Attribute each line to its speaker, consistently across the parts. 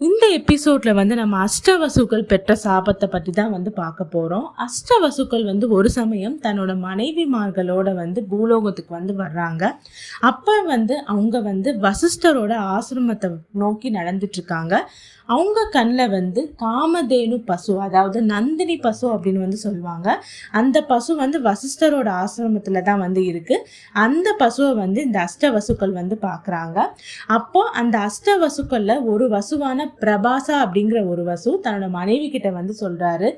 Speaker 1: இந்த எபிசோட்ல நம்ம அஷ்டவசுக்கள் பெற்ற சாபத்தை பற்றி தான் பார்க்க போறோம். அஷ்டவசுக்கள் ஒரு சமயம் தன்னோட மனைவிமார்களோட பூலோகத்துக்கு வர்றாங்க. அப்ப அவங்க வசிஷ்டரோட ஆசிரமத்தை நோக்கி நடந்துட்டு இருக்காங்க. அவங்க கண்ணில் காமதேனு பசு, அதாவது நந்தினி பசு அப்படின்னு சொல்லுவாங்க. அந்த பசு வசிஷ்டரோட ஆசிரமத்தில் தான் இருக்கு. அந்த பசுவை இந்த அஷ்டவசுக்கள் பார்க்குறாங்க. அப்போ அந்த அஷ்டவசுக்கள்ல ஒரு வசுவான பிரபாசா அப்படிங்கிற ஒரு வசு தன்னோட மனைவி கிட்ட சொல்றாரு,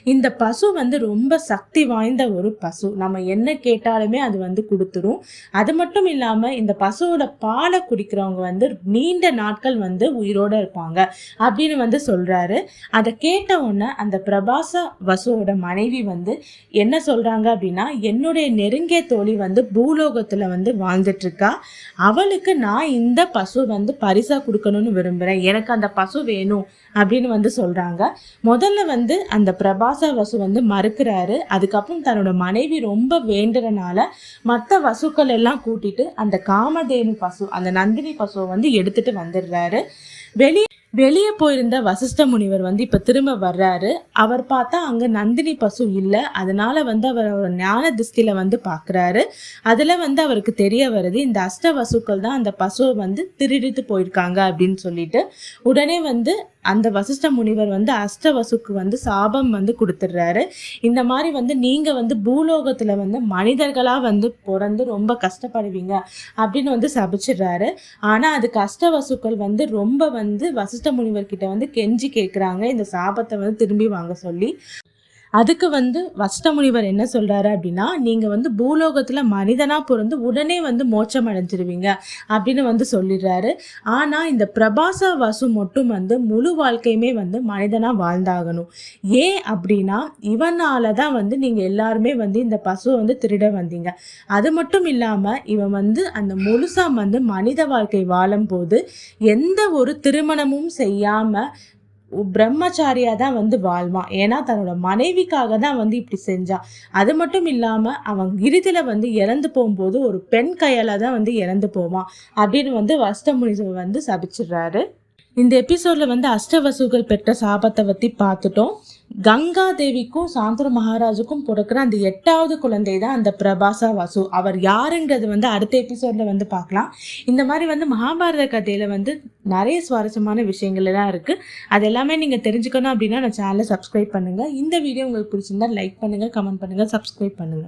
Speaker 1: இந்த பசு ரொம்ப சக்தி வாய்ந்த ஒரு பசு, நம்ம என்ன கேட்டாலுமே அது கொடுத்துரும். அது மட்டும் இல்லாம இந்த பசுவோட பாலை குடிக்கிறவங்க நீண்ட நாட்கள் உயிரோட இருப்பாங்க அப்படின்னு சொல்றாரு. அதை கேட்ட உடனே அந்த பிரபாசா வசுவோட மனைவி என்ன சொல்றாங்க அப்படின்னா, என்னுடைய நெருங்கிய தோழி பூலோகத்துல வாழ்ந்துட்டு இருக்கா, அவளுக்கு நான் இந்த பசு பரிசா கொடுக்கணும்னு விரும்புறேன், எனக்கு அந்த பசு வேணும் அப்படின்னு சொல்றாங்க. முதல்ல அந்த பிரபாசா வசு மறுக்கிறாரு. அதுக்கப்புறம் தன்னோட மனைவி ரொம்ப வேண்டுறனால மற்ற வசுக்கள் எல்லாம் கூட்டிட்டு அந்த காமதேனு பசு, அந்த நந்தினி பசுவை எடுத்துட்டு வந்துடுறாரு. வெளியே போயிருந்த வசிஷ்ட முனிவர் இப்ப திரும்ப வர்றாரு. அவர் பார்த்தா அங்க நந்தினி பசு இல்லை. அதனால அவர் ஞான திருஷ்டியில பாக்குறாரு. அதுல அவருக்கு தெரிய வருது, இந்த அஷ்ட வசுக்கள் தான் அந்த பசுவை திருடிட்டு போயிருக்காங்க அப்படின்னு சொல்லிட்டு உடனே அந்த வசிஷ்ட முனிவர் அஷ்ட வசுக்கு சாபம் கொடுத்துடுறாரு. இந்த மாதிரி நீங்க பூலோகத்துல மனிதர்களா பிறந்து ரொம்ப கஷ்டப்படுவீங்க அப்படின்னு சபிச்சிடுறாரு. ஆனா அதுக்கு அஷ்ட வசுக்கள் ரொம்ப வசிஷ்ட முனிவர் கிட்ட கெஞ்சி கேட்குறாங்க இந்த சாபத்தை திரும்பி வாங்க சொல்லி. அதுக்கு வசிஷ்ட முனிவர் என்ன சொல்றாரு அப்படின்னா, நீங்க பூலோகத்துல மனிதனா பிறந்து உடனே மோட்சம் அடைஞ்சிருவீங்க அப்படின்னு சொல்லிடுறாரு. ஆனா இந்த பிரபாசா வசு மட்டும் முழு வாழ்க்கையுமே மனிதனா வாழ்ந்தாகணும். ஏன் அப்படின்னா இவனாலதான் நீங்க எல்லாருமே இந்த பசுவை திருட வந்தீங்க. அது மட்டும் இல்லாம இவன் அந்த முழுசா மனித வாழ்க்கை வாழும் போது எந்த ஒரு திருமணமும் செய்யாம பிரம்மச்சாரியா தான் வாழ்வான். ஏன்னா தன்னோட மனைவிக்காக தான் இப்படி செஞ்சான். அது மட்டும் இல்லாம அவன் இறுதியில இறந்து போகும்போது ஒரு பெண் கையால தான் இறந்து போவான் அப்படின்னு வசிஷ்ட முனிவர் சபிச்சிடுறாரு. இந்த எபிசோட்ல அஷ்டவசுகள் பெற்ற சாபத்தை பத்தி பார்த்துட்டோம். கங்கா தேவிக்கும் சாந்தனு மகாராஜுக்கும் பிறக்கிற அந்த 8வது குழந்தை தான் அந்த பிரபாசா வசு. அவர் யாருங்கிறது அடுத்த எபிசோட்ல பார்க்கலாம். இந்த மாதிரி மகாபாரத கதையில நிறைய சுவாரஸ்யமான விஷயங்கள் எல்லாம் இருக்கு. அது எல்லாமே நீங்க தெரிஞ்சுக்கணும் அப்படின்னா நான் சேனலை சப்ஸ்கிரைப் பண்ணுங்க. இந்த வீடியோ உங்களுக்கு பிடிச்சிருந்தா லைக் பண்ணுங்க, கமெண்ட் பண்ணுங்க, சப்ஸ்கிரைப் பண்ணுங்க.